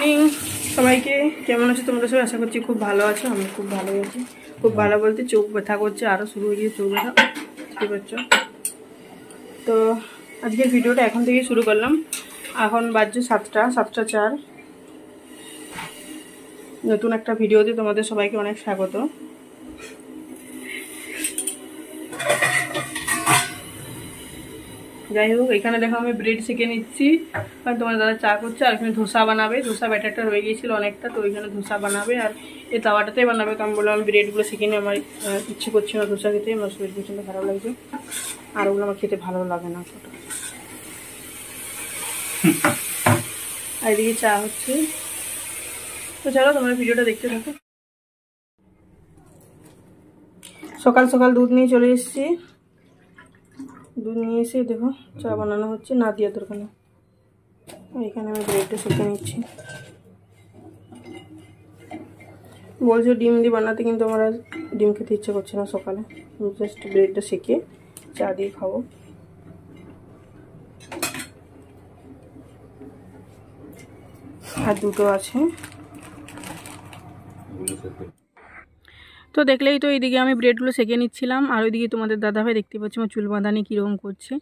Morning সবাইকে। কেমন আছো তোমরা সবাই? আশা করছি খুব ভালো আছো। আমি খুব ভালো আছি। খুব ভালো বলতে চোখ ব্যথা করছে, আরও শুরু হয়ে গিয়ে চোখ ব্যথা, বুঝতে পারছো? তো আজকের ভিডিওটা এখন থেকেই শুরু করলাম। এখন বাজছে 7টা 4। নতুন একটা ভিডিওতে তোমাদের সবাইকে অনেক স্বাগত। যাই হোক, এখানে দেখো আমি ব্রেড সেঁকে নিচ্ছি, কারণ তোমার দাদা চা করছে। আর এখানে ধোসা বানাবে, ধোসা ব্যাটারটা রয়ে গিয়েছিল অনেকটা, তো ওইখানে ধোসা বানাবে আর এই তাওয়াটাতেই বানাবে। তো আমি বললাম আমি ব্রেডগুলো সেঁকে নিয়ে, আমার ইচ্ছে করছে না ধোসা খেতে, আমার শরীর প্রচণ্ড খারাপ লাগছে, আর ওগুলো আমার খেতে ভালো লাগে না অতটা। আর এদিকে চা হচ্ছে, তো চলো তোমরা ভিডিওটা দেখতে থাকো। সকাল সকাল দুধ নিয়ে চলে এসেছি। দুধ নিয়ে এসে দেখো চা বানানো হচ্ছে নাদিয়ার দোকানে। এখানে আমি ব্রেডটা সেঁকে নিচ্ছি। বলছো ডিম দিয়ে বানাতে, কিন্তু আমার আর ডিম খেতে ইচ্ছে করছে না সকালে। জাস্ট ব্রেডটা সেঁকে চা দিয়ে খাবো। আর দুটো আছে। তো দেখলেই তো এইদিকে আমি ব্রেডগুলো সেঁকে নিচ্ছিলাম, আর ওইদিকে তোমাদের দাদাভাই দেখতে পাচ্ছি আমার চুল বাঁধানি কীরকম করছে।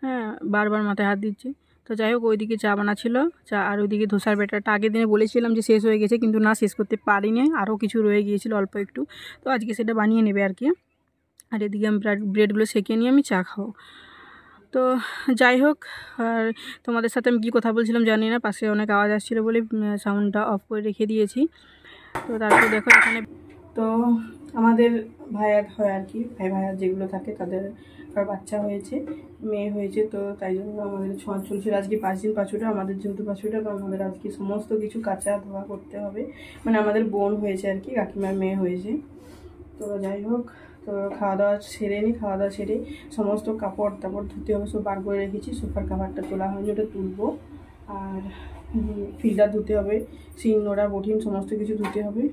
হ্যাঁ, বারবার মাথায় হাত দিচ্ছে। তো যাই হোক, ওইদিকে চা বানাচ্ছিল চা, আর ওইদিকে ধোসার ব্যাটারটা আগের দিনে বলেছিলাম যে শেষ হয়ে গেছে, কিন্তু না, শেষ করতে পারিনি, আরও কিছু রয়ে গিয়েছিল অল্প একটু। তো আজকে সেটা বানিয়ে নেবে আর কি। আর এদিকে আমি ব্রেডগুলো সেঁকে নিয়ে আমি চা খাবো। তো যাই হোক, আর তোমাদের সাথে আমি কী কথা বলছিলাম জানি না, পাশে অনেক আওয়াজ আসছিলো বলে সাউন্ডটা অফ করে রেখে দিয়েছি। তো তারপর দেখো এখানে তো আমাদের ভাইয়ার হয় আর কি, ভাইয়ার যেগুলো থাকে তাদের বাচ্চা হয়েছে, মেয়ে হয়েছে। তো তাই জন্য আমাদের ছোঁয়া চলছিল আজকে 5 দিন পাঁচুটা, আমাদের যেহেতু পাঁচুটা, তো আমাদের আজকে সমস্ত কিছু কাঁচা ধোয়া করতে হবে। মানে আমাদের বোন হয়েছে আর কি, কাকিমার মেয়ে হয়েছে। তো যাই হোক, তো খাওয়া দাওয়া সেরে নিই, খাওয়া দাওয়া সেরে সমস্ত কাপড় তাপড় ধুতে হবে, সব বার করে রেখেছি। সোফার কাভারটা তোলা হয়নি, ওটা তুলবো। আর ফিল্টার ধুতে হবে, শিং নোড়া বঠিন সমস্ত কিছু ধুতে হবে।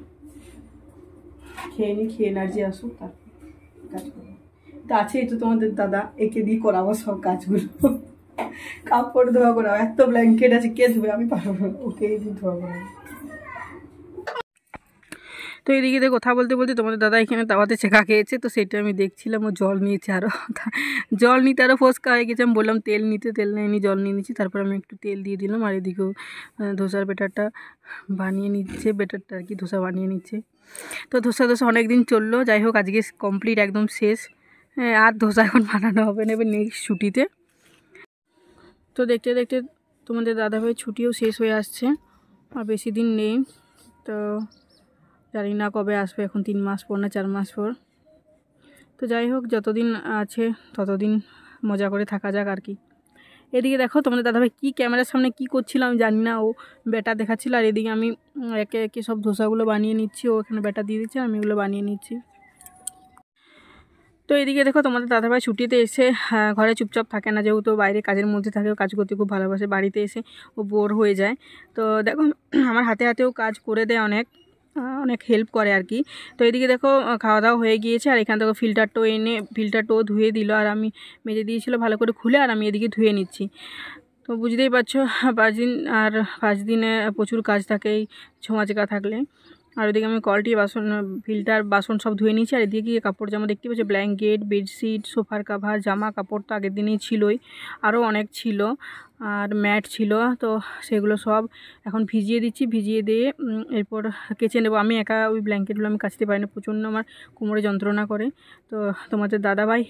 খেয়ে নিই, খেয়ে এনার্জি আসুক, তারপর কাজ করবো। তো আছেই তো তোমাদের দাদা, একে দিয়ে করাবো সব কাজগুলো। কাপড় ধোয়া করাবো, এত ব্ল্যাঙ্কেট আছে, কে ধোবে? আমি পারবো না, ওকে দিয়ে ধোয়া করাবো। তো এদিকে কথা বলতে বলতে তোমাদের দাদা এখানে তাওয়াতে ছেঁকা খেয়েছে, তো সেটা আমি দেখছিলাম। ও জল নিয়েছে, আরও জল নিতে আরও ফোসকা হয়ে গেছে। আমি বললাম তেল নিতে, তেল নেয়নি, জল নিয়ে নিচ্ছি। তারপর আমি একটু তেল দিয়ে দিলাম। আর এদিকেও ধোসার ব্যাটারটা বানিয়ে নিচ্ছে, ব্যাটারটা আর কি ধোসা বানিয়ে নিচ্ছে। তো ধোসা অনেক দিন চললো। যাই হোক, আজকে কমপ্লিট, একদম শেষ। হ্যাঁ, আর ধোসা এখন বানানো হবে না, এবার নেক্সট ছুটিতে। তো দেখতে দেখতে তোমাদের দাদাভাই ছুটিও শেষ হয়ে আসছে, আর বেশি দিন নেই। তো জানি না কবে আসবে, এখন 3 মাস পর না 4 মাস পর। তো যাই হোক, যতদিন আছে ততদিন মজা করে থাকা যাক আর কি। এদিকে দেখো তোমাদের দাদাভাই কী ক্যামেরার সামনে কী করছিল আমি জানি না, ও ব্যাটার দেখাচ্ছিল। আর এদিকে আমি একে একে সব ধোসাগুলো বানিয়ে নিচ্ছি। ও এখানে ব্যাটার দিয়ে দিচ্ছে, আমি এগুলো বানিয়ে নিচ্ছি। তো এদিকে দেখো তোমাদের দাদাভাই ছুটিতে এসে ঘরে চুপচাপ থাকে না, যেহেতু বাইরে কাজের মধ্যে থাকে, কাজ করতে খুব ভালোবাসে। বাড়িতে এসে ও বোর হয়ে যায়। তো দেখো আমার হাতে হাতেও কাজ করে দেয়, অনেক হেল্প করে আর কি। তো এদিকে দেখো খাওয়া দাওয়া হয়ে গিয়েছে, আর এখান থেকে ফিল্টারটাও এনে ফিল্টারটাও ধুয়ে দিল, আর আমি মেজে দিয়েছিলো ভালো করে খুলে, আর আমি এদিকে ধুয়ে নিচ্ছি। তো বুঝতেই পারছো 5 দিন, আর 5 দিনে প্রচুর কাজ থাকে এই ছোঁয়া চেকা থাকলে। আর ওইদিকে আমি কলটি বাসন, ফিল্টার বাসন সব ধুয়ে নিয়েছি। আর এদিকে গিয়ে কাপড় জামা দেখতে পাচ্ছি, ব্ল্যাঙ্কেট, বেডশিট, সোফার কাভার, জামা কাপড় তো আগের দিনেই ছিলই, আরও অনেক ছিল, আর ম্যাট ছিল। তো সেগুলো সব এখন ভিজিয়ে দিচ্ছি, ভিজিয়ে দিয়ে এরপর কেচে নেবো। আমি একা ওই ব্ল্যাঙ্কেটগুলো আমি কাচতে পারি না, প্রচণ্ড আমার কোমরে যন্ত্রণা করে। তো তোমাদের দাদাভাই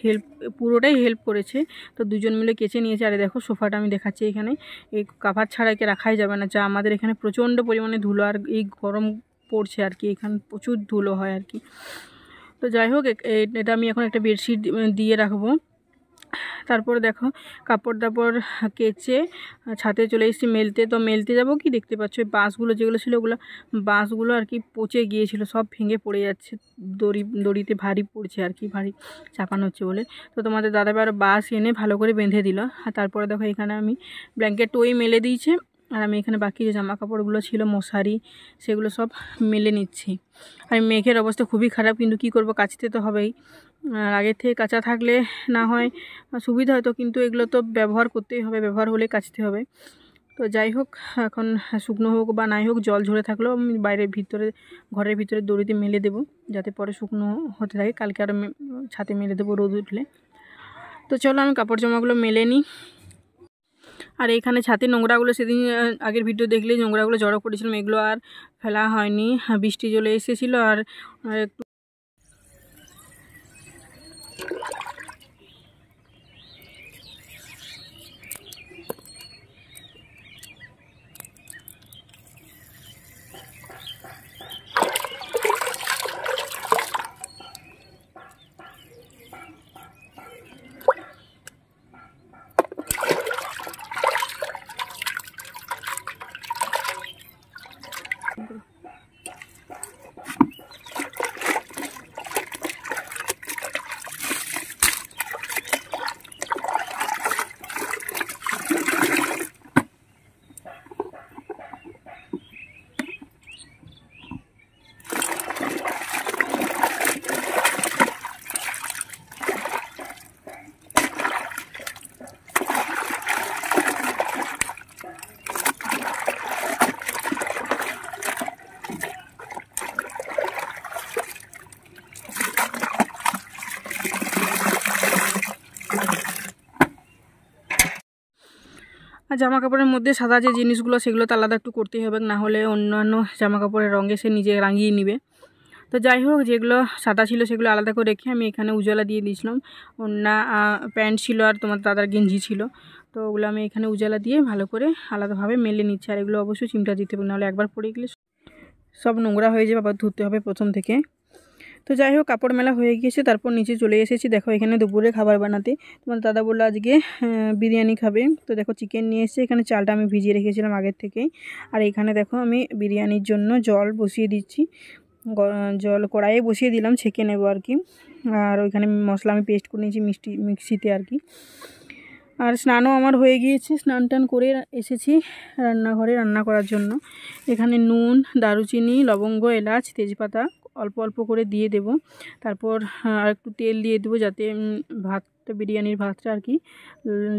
পুরোটাই হেল্প করেছে। তো দুজন মিলে কেচে নিয়েছে। আর দেখো সোফাটা আমি দেখাচ্ছি, এখানে এই কাভার ছাড়া একে রাখাই যাবে না, যা আমাদের এখানে প্রচণ্ড পরিমাণে ধুলো, আর এই গরম পড়ছে আর কি, এখানে প্রচুর ধুলো হয় আর কি। তো যাই হোক, এটা আমি এখন একটা বেডশিট দিয়ে রাখবো। তারপরে দেখো কাপড় দাপড় কেচে ছাদে চলে এসেছি মেলতে। তো মেলতে যাব কি, দেখতে পাচ্ছ এই বাঁশগুলো যেগুলো ছিল, ওগুলো বাঁশগুলো আর কি পচে গিয়েছিল, সব ভেঙে পড়ে যাচ্ছে, দড়িতে ভারী পড়ছে আর কি, ভারী চাপানো হচ্ছে বলে। তো তোমাদের দাদাভাই আরও বাঁশ এনে ভালো করে বেঁধে দিল। আর তারপরে দেখো এখানে আমি ব্ল্যাঙ্কেট টোই মেলে দিয়েছে, আর আমি এখানে বাকি যে জামা কাপড়গুলো ছিল, মশারি, সেগুলো সব মেলে নিচ্ছি। আর মেঘের অবস্থা খুবই খারাপ, কিন্তু কি করব, কাচতে তো হবেই। আর আগের থেকে কাঁচা থাকলে না হয় সুবিধা হতো, কিন্তু এগুলো তো ব্যবহার করতেই হবে, ব্যবহার হলে কাচতে হবে। তো যাই হোক, এখন শুকনো হোক বা নাই হোক, জল ঝরে থাকলেও আমি ঘরের ভিতরে দড়িতে মেলে দেবো, যাতে পরে শুকনো হতে থাকে। কালকে আরও ছাদে মেলে দেবো রোদ উঠলে। তো চলো আমি কাপড় জামাগুলো মেলে নিই। আর এইখানে ছাতে নোংরাগুলো সেদিন আগের ভিডিও দেখলে নোংরাগুলো জড়ো করেছিলাম, এগুলো আর ফেলা হয়নি। বৃষ্টি চলে এসেছিলো আর একটু আর জামা কাপড়ের মধ্যে সাদা যে জিনিসগুলো সেগুলো তো আলাদা একটু করতেই হবে, না হলে অন্যান্য জামা কাপড়ের রঙে সে নিজে রাঙিয়ে নিবে। তো যাই হোক, যেগুলো সাদা ছিল সেগুলো আলাদা করে রেখে আমি এখানে উজালা দিয়ে দিয়েছিলাম। অন্য প্যান্ট ছিল আর তোমার দাদার গেঞ্জি ছিল, তো ওগুলো আমি এখানে উজালা দিয়ে ভালো করে আলাদাভাবে মেলে নিচ্ছি। আর এগুলো অবশ্যই চিমটা দিতে হবে, নাহলে একবার পরে গেলে সব নোংরা হয়ে যাবে, আবার ধুতে হবে প্রথম থেকে। তো যাই হোক, কাপড় মেলা হয়ে গিয়েছে, তারপর নিচে চলে এসেছি। দেখো এখানে দুপুরে খাবার বানাতে। তোমার দাদা বললো আজকে বিরিয়ানি খাবে, তো দেখো চিকেন নিয়ে এসে এখানে চালটা আমি ভিজিয়ে রেখেছিলাম আগের থেকেই। আর এখানে দেখো আমি বিরিয়ানির জন্য জল বসিয়ে দিচ্ছি। জল কড়াইয়ে বসিয়ে দিলাম, ছেঁকে নেবো আর কি। আর ওইখানে মশলা আমি পেস্ট করে নিয়েছি মিক্সিতে আর কি। আর স্নানও আমার হয়ে গিয়েছে, স্নান টান করে এসেছি রান্নাঘরে রান্না করার জন্য। এখানে নুন, দারুচিনি, লবঙ্গ, এলাচ, তেজপাতা অল্প অল্প করে দিয়ে দেব। তারপর আর একটু তেল দিয়ে দেবো, যাতে বিরিয়ানির ভাতটা আর কি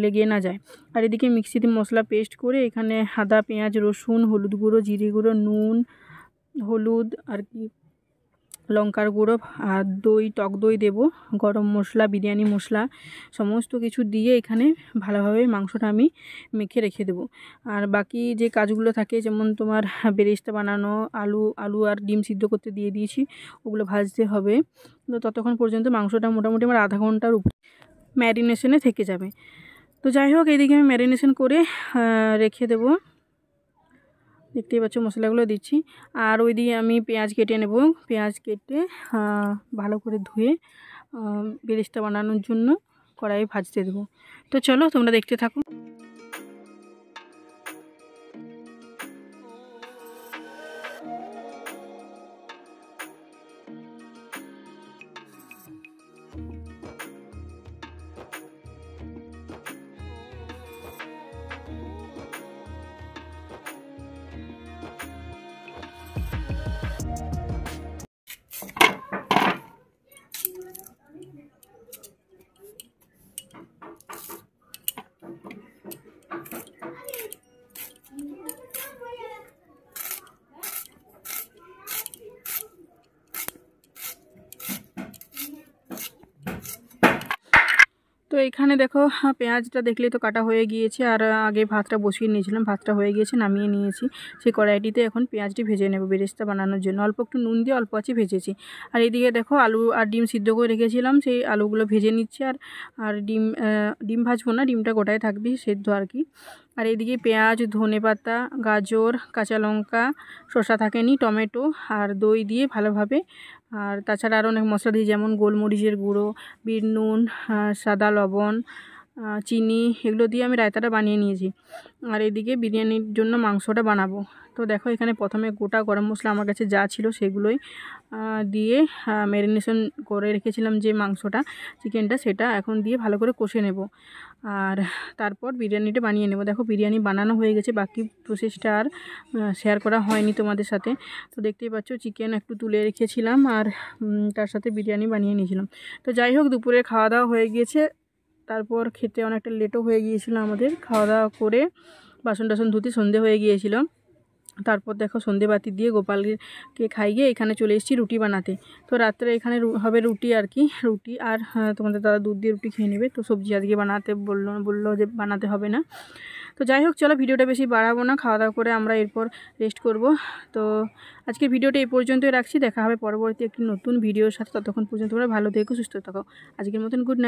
লেগে না যায়। আর এদিকে মিক্সিতে মশলা পেস্ট করে এখানে আদা, পেঁয়াজ, রসুন, হলুদ গুঁড়ো, জিরে গুঁড়ো, নুন, হলুদ আর কি, লঙ্কার গুঁড়ো আর দই, টক দই দেব, গরম মশলা, বিরিয়ানি মশলা সমস্ত কিছু দিয়ে এখানে ভালোভাবে মাংসটা আমি মেখে রেখে দেবো। আর বাকি যে কাজগুলো থাকে, যেমন তোমার বেরেস্তা বানানো, আলু আর ডিম সিদ্ধ করতে দিয়ে দিয়েছি, ওগুলো ভাজতে হবে। তো ততক্ষণ পর্যন্ত মাংসটা মোটামুটি আমার আধা ঘন্টার উপর ম্যারিনেশনে থেকে যাবে। তো যাই হোক, এইদিকে আমি ম্যারিনেশন করে রেখে দেবো। দেখতেই পাচ্ছ মশলাগুলো দিচ্ছি। আর ওই দিয়ে আমি পেঁয়াজ কেটে নেব। পেঁয়াজ কেটে ভালো করে ধুয়ে বেরেস্তা বানানোর জন্য কড়াইয়ে ভাজতে দেবো। তো চলো তোমরা দেখতে থাকো। তো এখানে দেখো পেঁয়াজটা দেখলেই তো কাটা হয়ে গিয়েছে। আর আগে ভাতটা বসিয়ে নিয়েছিলাম, ভাতটা হয়ে গিয়েছে, নামিয়ে নিয়েছি। সেই কড়াইটিতে এখন পেঁয়াজটি ভেজে নেব বেরেস্তা বানানোর জন্য। অল্প একটু নুন দিয়ে অল্প আছে ভেজেছি। আর এইদিকে দেখো আলু আর ডিম সিদ্ধ করে রেখেছিলাম, সেই আলুগুলো ভেজে নিচ্ছি। আর ডিম ভাজবো না, ডিমটা গোটায় থাকবে সেদ্ধ আর কি। আর এদিকে পেঁয়াজ, ধনেপাতা, গাজর, কাঁচা লঙ্কা, শসা থাকেনি, টমেটো আর দই দিয়ে ভালোভাবে, আর তাছাড়া আরও অনেক মশলা দিই, যেমন গোলমরিচের গুঁড়ো, বিট নুন, সাদা লবণ, চিনি, এগুলো দিয়ে আমি রায়তাটা বানিয়ে নিয়েছি। আর এদিকে বিরিয়ানির জন্য মাংসটা বানাবো। তো দেখো এখানে প্রথমে গোটা গরম মশলা আমার কাছে যা ছিল সেগুলোই দিয়ে ম্যারিনেশন করে রেখেছিলাম যে মাংসটা, চিকেনটা, সেটা এখন দিয়ে ভালো করে কষে নেব। আর তারপর বিরিয়ানিটা বানিয়ে নেব। দেখো বিরিয়ানি বানানো হয়ে গেছে, বাকি প্রসেসটা আর শেয়ার করা হয়নি তোমাদের সাথে। তো দেখতেই পাচ্ছ চিকেন একটু তুলে রেখেছিলাম আর তার সাথে বিরিয়ানি বানিয়ে নিয়েছিলাম। তো যাই হোক, দুপুরে খাওয়া দাওয়া হয়ে গিয়েছে। তারপর খেতে অনেকটা লেটও হয়ে গিয়েছিল আমাদের। খাওয়া দাওয়া করে বাসন টাসন ধুতে সন্ধে হয়ে গিয়েছিল। তারপর দেখো সন্ধে বাতি দিয়ে গোপালকে খাইয়ে এখানে চলে এসেছি রুটি বানাতে। তো রাত্রে এখানে হবে রুটি আর কি, রুটি আর তোমাদের দাদা দুধ দিয়ে রুটি খেয়ে নেবে। তো সবজি আজকে বানাতে বললো যে বানাতে হবে না। তো যাই হোক, চলো ভিডিওটা বেশি বাড়াবো না, খাওয়া দাওয়া করে আমরা এরপর রেস্ট করব। তো আজকের ভিডিওটা এই পর্যন্তই রাখছি, দেখা হবে পরবর্তী একটি নতুন ভিডিওর সাথে। ততক্ষণ পর্যন্ত তোমরা ভালো থেকো, সুস্থ থাকো। আজকের মতন গুড নাইট।